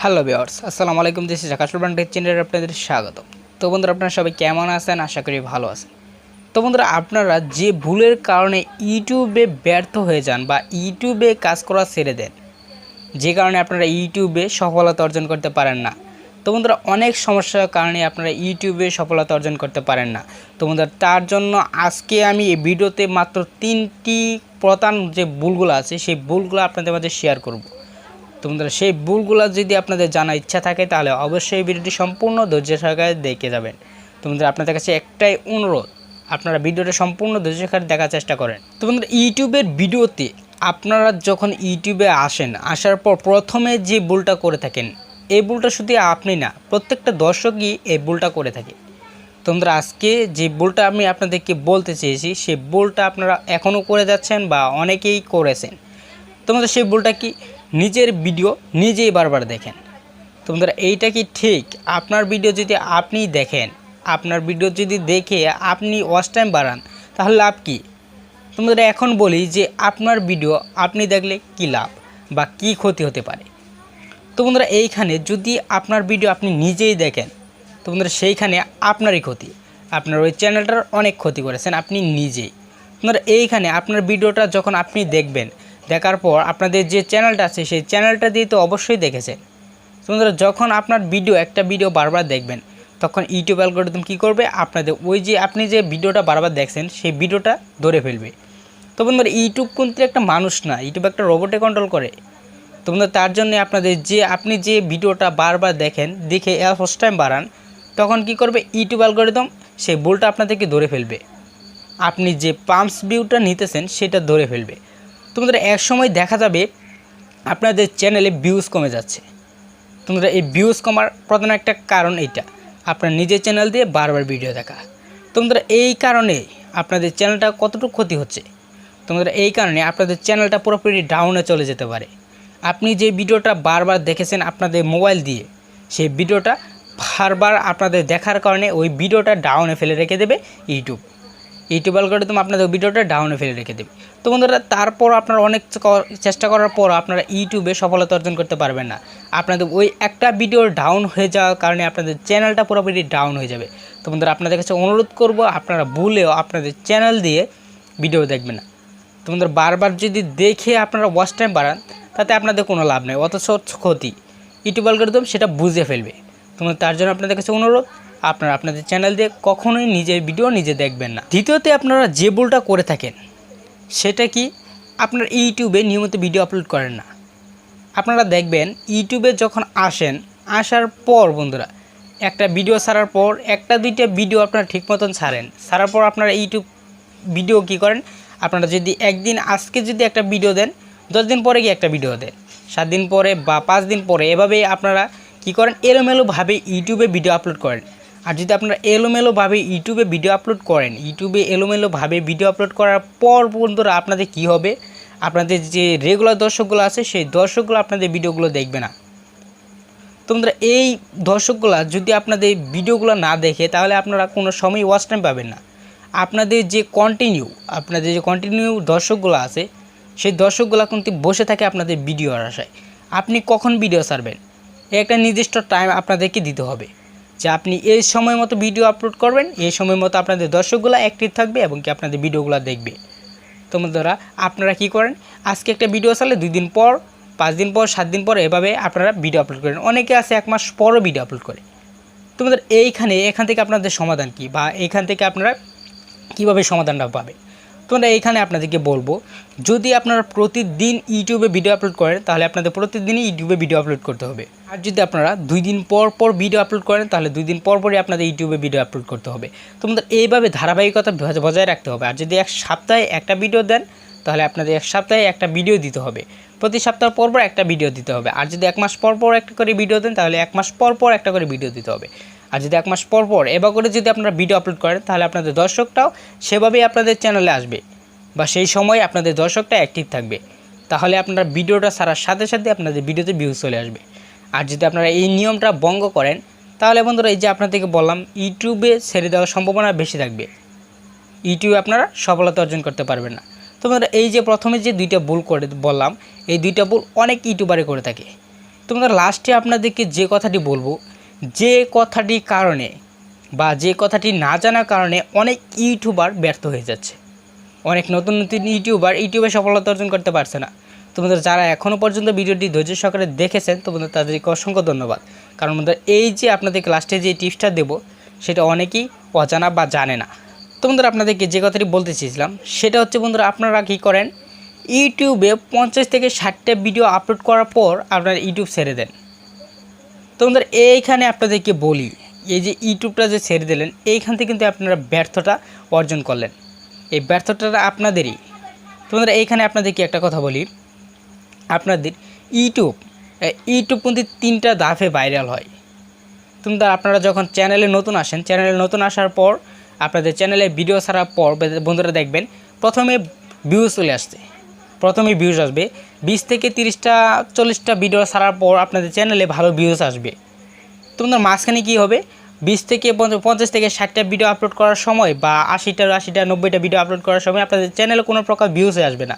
Hello viewers, আসসালামু আলাইকুম। This is আকাশ চ্যানেলে আপনাদের স্বাগত। তো বন্ধুরা, আপনারা সবাই কেমন আছেন? আশা করি ভালো আছেন। তো বন্ধুরা, আপনারা যে ভুলের কারণে ইউটিউবে ব্যর্থ হয়ে যান বা ইউটিউবে কাজ করা ছেড়ে দেন, যে কারণে আপনারা ইউটিউবে সফলতা অর্জন করতে পারেন না। তো বন্ধুরা, অনেক সমস্যার কারণে আপনারা ইউটিউবে সফলতা অর্জন করতে পারেন না। তো বন্ধুরা, তার জন্য আজকে আমি এই ভিডিওতে মাত্র 3টি প্রধান যে ভুলগুলো আছে সেই ভুলগুলো আপনাদের মাঝে শেয়ার করব। তো বন্ধুরা, সেই ভুলগুলো যদি আপনাদের জানার ইচ্ছা থাকে তাহলে অবশ্যই ভিডিওটি সম্পূর্ণ ধৈর্য সহকারে দেখে যাবেন। তো বন্ধুরা, আপনাদের কাছে একটাই অনুরোধ, আপনারা ভিডিওটা সম্পূর্ণ ধৈর্য সহকারে দেখার চেষ্টা করেন। তো বন্ধুরা, ইউটিউবের ভিডিওতে আপনারা যখন ইউটিউবে আসেন, আসার পর প্রথমে যে ভুলটা করে থাকেন, এই ভুলটা শুধু আপনি না, প্রত্যেকটা দর্শকই এই ভুলটা করে থাকে। তো বন্ধুরা, আজকে যে ভুলটা আমি আপনাদেরকে বলতে চেয়েছি, সেই ভুলটা আপনারা এখনও করে যাচ্ছেন বা অনেকেই করেছেন। তোমাদের সেই ভুলটা কি? নিজের ভিডিও নিজেই বারবার দেখেন। তোমাদের এইটা কি ঠিক? আপনার ভিডিও যদি আপনি দেখেন, আপনার ভিডিও যদি দেখে আপনি ওয়াচ টাইম বাড়ান, তাহলে লাভ কি? তোমাদের এখন বলি যে আপনার ভিডিও আপনি দেখলে কি লাভ বা কি ক্ষতি হতে পারে। তো বন্ধুরা, এইখানে যদি আপনার ভিডিও আপনি নিজেই দেখেন, তো বন্ধুরা সেইখানে আপনারই ক্ষতি। আপনার ওই চ্যানেলটার অনেক ক্ষতি করেছেন আপনি নিজেই। বন্ধুরা, এইখানে আপনার ভিডিওটা যখন আপনি দেখবেন, দেখার পর আপনাদের যে চ্যানেলটা আছে সেই চ্যানেলটা দিয়ে তো অবশ্যই দেখেছেন। বন্ধুরা, যখন আপনার একটা ভিডিও বারবার দেখবেন, তখন ইউটিউব অ্যালগরিদম কী করবে? আপনাদের ওই যে আপনি যে ভিডিওটা বারবার দেখছেন সেই ভিডিওটা ধরে ফেলবে। তো বন্ধুরা, ইউটিউব কিন্তু একটা মানুষ না, ইউটিউব একটা রোবটে কন্ট্রোল করে। তো বন্ধুরা, তার জন্য আপনাদের আপনি যে ভিডিওটা বারবার দেখেন, দেখে ফার্স্ট টাইম বাড়ান, তখন কি করবে ইউটিউব অ্যালগরিদম? সেই ভুলটা আপনাদেরকে ধরে ফেলবে। আপনি যে পাম্পস ভিউটা নিতেছেন সেটা ধরে ফেলবে। তোমাদের এক সময় দেখা যাবে আপনাদের চ্যানেলে ভিউজ কমে যাচ্ছে। তোমরা এই ভিউজ কমার প্রধান একটা কারণ এইটা, আপনার নিজের চ্যানেল দিয়ে বারবার ভিডিও দেখা। তোমরা এই কারণে আপনাদের চ্যানেলটা কতটুকু ক্ষতি হচ্ছে। তোমরা এই কারণে আপনাদের চ্যানেলটা পুরোপুরি ডাউনে চলে যেতে পারে। আপনি যে ভিডিওটা বারবার দেখেছেন আপনাদের মোবাইল দিয়ে, সেই ভিডিওটা বারবার আপনাদের দেখার কারণে ওই ভিডিওটা ডাউনে ফেলে রেখে দেবে ইউটিউব অ্যালগরিদম আপনাদের ভিডিওটা ডাউনে ফেলে রেখে দেবে। তো বন্ধুরা, তারপর আপনারা অনেক চেষ্টা করার পর আপনারা ইউটিউবে সফলতা অর্জন করতে পারবেন না। আপনাদের ওই একটা ভিডিও ডাউন হয়ে যাওয়ার কারণে আপনাদের চ্যানেলটা পুরোপুরি ডাউন হয়ে যাবে। তো বন্ধুরা, আপনাদের কাছে অনুরোধ করব, আপনারা ভুলেও আপনাদের চ্যানেল দিয়ে ভিডিও দেখবেন না। তো বন্ধুরা, বারবার যদি দেখে আপনারা ওয়াচ টাইম বাড়ান, তাতে আপনাদের কোনো লাভ নেই, অথচ ক্ষতি। ইউটিউব অ্যালগরিদম সেটা বুঝে ফেলবে। তোমরা তার জন্য আপনাদের কাছে অনুরোধ, আপনারা আপনাদের চ্যানেল দিয়ে কখনোই নিজের ভিডিও নিজে দেখবেন না। দ্বিতীয়তে, আপনারা যে ভুলটা করে থাকেন সেটা কি? আপনার ইউটিউবে নিয়মিত ভিডিও আপলোড করেন না। আপনারা দেখবেন ইউটিউবে যখন আসার পর বন্ধুরা, একটা ভিডিও ছাড়ার পর একটা দুইটা ভিডিও আপনারা ঠিক মতন ছাড়ার পর আপনারা ইউটিউব ভিডিও কি করেন? আপনারা যদি একদিন আজকে যদি একটা ভিডিও দেন, 10 দিন পরে গিয়ে একটা ভিডিও দেন, 7 দিন পরে বা 5 দিন পরে, এভাবেই আপনারা কি করেন? এলোমেলোভাবে ইউটিউবে ভিডিও আপলোড করেন। আর যদি আপনারা এলোমেলোভাবে ইউটিউবে ভিডিও আপলোড করেন, এলোমেলোভাবে ভিডিও আপলোড করার পর বন্ধুরা, আপনাদের কি হবে? আপনাদের যে রেগুলার দর্শকগুলো আছে সেই দর্শকগুলো আপনাদের ভিডিওগুলো দেখবে না। তোমরা এই দর্শকগুলো যদি আপনাদের ভিডিওগুলো না দেখে, তাহলে আপনারা কোনো সময় ওয়াচ টাইম পাবেন না। আপনাদের যে কন্টিনিউ দর্শকগুলো আছে, সেই দর্শকগুলো কিন্তু বসে থাকে আপনাদের ভিডিওর আশায়। আপনি কখন ভিডিও ছাড়বেন, একটা নির্দিষ্ট টাইম আপনাদেরকে দিতে হবে, যে আপনি এই সময় মতো ভিডিও আপলোড করবেন, এই সময় মতো আপনাদের দর্শকগুলো অ্যাক্টিভ থাকবে এবং কি আপনাদের ভিডিওগুলো দেখবে। তোমরা আপনারা কি করেন? আজকে একটা ভিডিও ছাড়লে 2 দিন পর, 5 দিন পর, 7 দিন পর, এভাবে আপনারা ভিডিও আপলোড করেন। অনেকে আছে 1 মাস পরও ভিডিও আপলোড করে। তোমাদের এখান থেকে আপনাদের সমাধান কি, বা এইখান থেকে আপনারা কীভাবে সমাধানটা পাবে? তোমরা এইখানে আপনাদেরকে বলবো, যদি আপনারা প্রতিদিন ইউটিউবে ভিডিও আপলোড করেন, তাহলে আপনাদের প্রতিদিনই ইউটিউবে ভিডিও আপলোড করতে হবে। আর যদি আপনারা 2 দিন পর পর ভিডিও আপলোড করেন, তাহলে 2 দিন পর পরই আপনাদের ইউটিউবে ভিডিও আপলোড করতে হবে। তোমাদের এইভাবে ধারাবাহিকতা বজায় রাখতে হবে। আর যদি 1 সপ্তাহে একটা ভিডিও দেন, তাহলে আপনাদের 1 সপ্তাহে একটা ভিডিও দিতে হবে, প্রতি সপ্তাহ পর পর একটা ভিডিও দিতে হবে। আর যদি 1 মাস পর পর একটা করে ভিডিও দেন, তাহলে 1 মাস পর পর একটা করে ভিডিও দিতে হবে। আর যদি 1 মাস পর পর এবার করে যদি আপনারা ভিডিও আপলোড করেন, তাহলে আপনাদের দর্শকটাও সেভাবেই আপনাদের চ্যানেলে আসবে, বা সেই সময় আপনাদের দর্শকটা অ্যাক্টিভ থাকবে। তাহলে আপনারা ভিডিওটা ছাড়ার সাথে সাথে আপনাদের ভিডিওতে ভিউজ চলে আসবে। আর যদি আপনারা এই নিয়মটা ভঙ্গ করেন, তাহলে বন্ধুরা, এই যে আপনাদেরকে বললাম, ইউটিউবে ছেড়ে দেওয়ার সম্ভাবনা বেশি থাকবে, ইউটিউবে আপনারা সফলতা অর্জন করতে পারবেন না। তোমরা এই যে প্রথমে যে 2টা ভুল করে বললাম, এই 2টা ভুল অনেক ইউটিউবারে করে থাকে। বন্ধুরা লাস্টে আপনাদেরকে যে কথাটি বলবো, যে কথাটির কারণে বা যে কথাটি না জানার কারণে অনেক ইউটিউবার ব্যর্থ হয়ে যাচ্ছে, অনেক নতুন নতুন ইউটিউবে সফলতা অর্জন করতে পারছে না। তোমাদের যারা এখনও পর্যন্ত ভিডিওটি ধৈর্য সহকারে দেখেছেন তোমাদের তাদেরকে অসংখ্য ধন্যবাদ। কারণ আমাদের এই যে আপনাদেরকে লাস্টে যে টিপসটা দেবো সেটা অনেকেই অজানা বা জানে না। তো বন্ধুরা আপনাদেরকে যে কথাটি বলতে চেয়েছিলাম সেটা হচ্ছে, বন্ধুরা আপনারা কী করেন, ইউটিউবে 50 থেকে 60টা ভিডিও আপলোড করার পর আপনারা ইউটিউব ছেড়ে দেন। তো বন্ধুরা এইখানে আপনাদেরকে বলি, এই যে ইউটিউবটা যে ছেড়ে দিলেন এইখান থেকে কিন্তু আপনারা ব্যর্থতা অর্জন করলেন, এই ব্যর্থতাটা আপনাদেরই। তোমাদের এইখানে আপনাদেরকে একটা কথা বলি, আপনাদের ইউটিউব কিন্তু 3টা ধাপে ভাইরাল হয়। তোমরা আপনারা যখন চ্যানেলে নতুন আসেন, চ্যানেলে নতুন আসার পর আপনাদের চ্যানেলে ভিডিও ছাড়ার পর বন্ধুরা দেখবেন প্রথমে ভিউজ চলে আসছে, প্রথমে ভিউজ আসবে 20 থেকে 30টা 40টা ভিডিও ছাড়ার পর আপনাদের চ্যানেলে ভালো ভিউজ আসবে। তোমাদের মাঝখানে কী হবে, 20 থেকে 50 থেকে 60টা ভিডিও আপলোড করার সময় বা 80টা 90টা ভিডিও আপলোড করার সময় আপনাদের চ্যানেলে কোনো প্রকার ভিউজে আসবে না।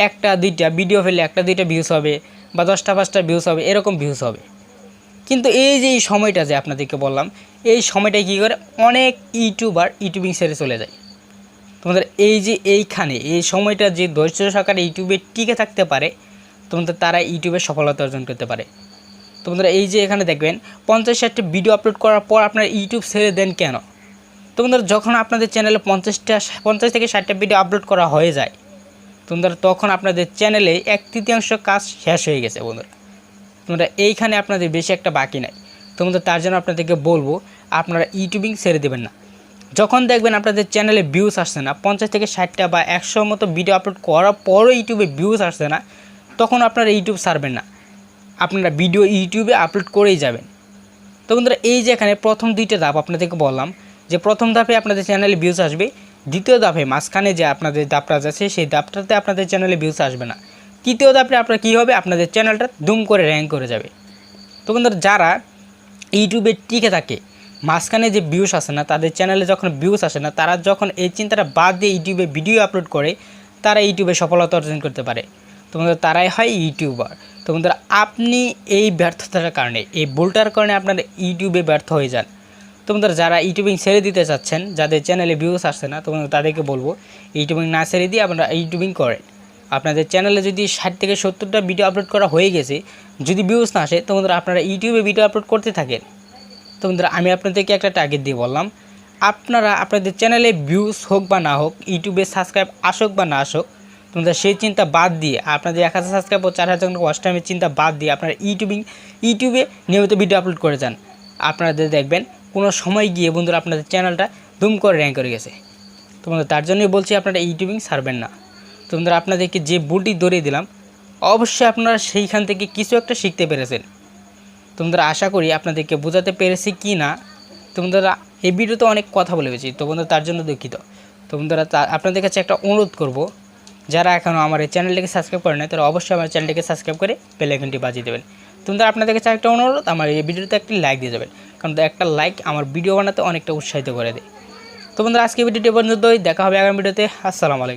1টা 2টা ভিডিও ফেলে 1টা 2টা ভিউজ হবে বা 10টা 5টা ভিউজ হবে, এরকম ভিউজ হবে। কিন্তু এই যে এই সময়টা যে আপনাদেরকে বললাম, এই সময়টায় কী করে অনেক ইউটিউবার ইউটিউবিং ছেড়ে চলে যায়। তোমাদের এই যে এইখানে এই সময়টা যে ধৈর্য সহকারে ইউটিউবে টিকে থাকতে পারে তোমাদের তারা ইউটিউবে সফলতা অর্জন করতে পারে। তোমরা এই যে এখানে দেখবেন 50-60টা ভিডিও আপলোড করার পর আপনারা ইউটিউব ছেড়ে দেন কেন? তোমরা যখন আপনাদের চ্যানেলে 50 থেকে 60টা ভিডিও আপলোড করা হয়ে যায় তোমরা তখন আপনাদের চ্যানেলে 1/3 কাজ শেষ হয়ে গেছে। বন্ধুরা তোমরা এইখানে আপনাদের বেশি একটা বাকি নাই। তোমরা তার জন্য আপনাদেরকে বলবো আপনারা ইউটিউবিং ছেড়ে দেবেন না। যখন দেখবেন আপনাদের চ্যানেলে ভিউজ আসছে না, 50 থেকে 60টা বা 100 মতো ভিডিও আপলোড করার পরও ইউটিউবে ভিউজ আসছে না, তখন আপনারা ইউটিউব ছাড়বেন না, আপনারা ভিডিও ইউটিউবে আপলোড করেই যাবেন। তো বন্ধুরা এই যে এখানে প্রথম 2টা ধাপ আপনাদেরকে বললাম যে প্রথম ধাপে আপনাদের চ্যানেলে ভিউজ আসবে, দ্বিতীয় ধাপে মাঝখানে যে আপনাদের ধাপটা আছে সেই ধাপটাতে আপনাদের চ্যানেলে ভিউজ আসবে না, তৃতীয় ধাপে আপনার কী হবে, আপনাদের চ্যানেলটা দুম করে র্যাঙ্ক করে যাবে। তো বন্ধুরা যারা ইউটিউবে টিকে থাকে মাঝখানে যে ভিউজ আসে না, তাদের চ্যানেলে যখন ভিউজ আসে না, তারা যখন এই চিন্তাটা বাদ দিয়ে ইউটিউবে ভিডিও আপলোড করে তারা ইউটিউবে সফলতা অর্জন করতে পারে। তোমাদের তারাই হয় ইউটিউবার। তো বন্ধুরা আপনি এই ব্যর্থতার কারণে, এই ভুলটার কারণে আপনারা ইউটিউবে ব্যর্থ হয়ে যান। তো বন্ধুরা যারা ইউটিউবিং ছেড়ে দিতে চাচ্ছেন, যাদের চ্যানেলে ভিউজ আসছে না, তো তাদেরকে বলবো ইউটিউবিং না ছেড়ে দিয়ে আপনারা ইউটিউবিং করেন। আপনাদের চ্যানেলে যদি 60 থেকে 70টা ভিডিও আপলোড করা হয়ে গেছে, যদি ভিউজ না আসে তো বন্ধুরা আপনারা ইউটিউবে ভিডিও আপলোড করতে থাকেন। তো বন্ধুরা আমি আপনাদেরকে একটা টার্গেট দিয়ে বললাম, আপনারা আপনাদের চ্যানেলে ভিউজ হোক বা না হোক, ইউটিউবে সাবস্ক্রাইব আসুক বা না আসুক, তোমরা সেই চিন্তা বাদ দিয়ে আপনাদের 1000 সাবস্ক্রাইব ও 4000 ওয়াচ টাইমের চিন্তা বাদ দিয়ে আপনারা ইউটিউবে নিয়মিত ভিডিও আপলোড করে যান। আপনাদের দেখবেন কোনো সময় গিয়ে বন্ধুরা আপনাদের চ্যানেলটা দুম করে র্যাঙ্ক করে গেছে। তোমাদের তার জন্যই বলছি আপনারা ইউটিউবিং ছাড়বেন না। তোমরা আপনাদেরকে যে ভুলটি ধরিয়ে দিলাম অবশ্যই আপনারা সেইখান থেকে কিছু একটা শিখতে পেরেছেন। তোমরা আশা করি আপনাদেরকে বোঝাতে পেরেছি কি না। তোমরা এই ভিডিওতে অনেক কথা বলে গেছি, তো বন্ধুরা তার জন্য দুঃখিত। তো বন্ধুরা আপনাদের কাছে একটা অনুরোধ করব, যারা এখনও আমার এই চ্যানেলটিকে সাবস্ক্রাইব করে না তারা অবশ্যই আমার চ্যানেলটিকে সাবস্ক্রাইব করে বেল আইকনটি বাজিয়ে দেবেন। তোমরা আপনাদের কাছে একটা অনুরোধ, আমার এই ভিডিওতে একটি লাইক দিয়ে যাবেন, কারণ একটা লাইক আমার ভিডিও বানাতে অনেকটা উৎসাহিত করে দেয়। তো বন্ধুরা আজকে ভিডিওটি পর্যন্তই, দেখা হবে আগামী ভিডিওতে। আসসালামু আলাইকুম।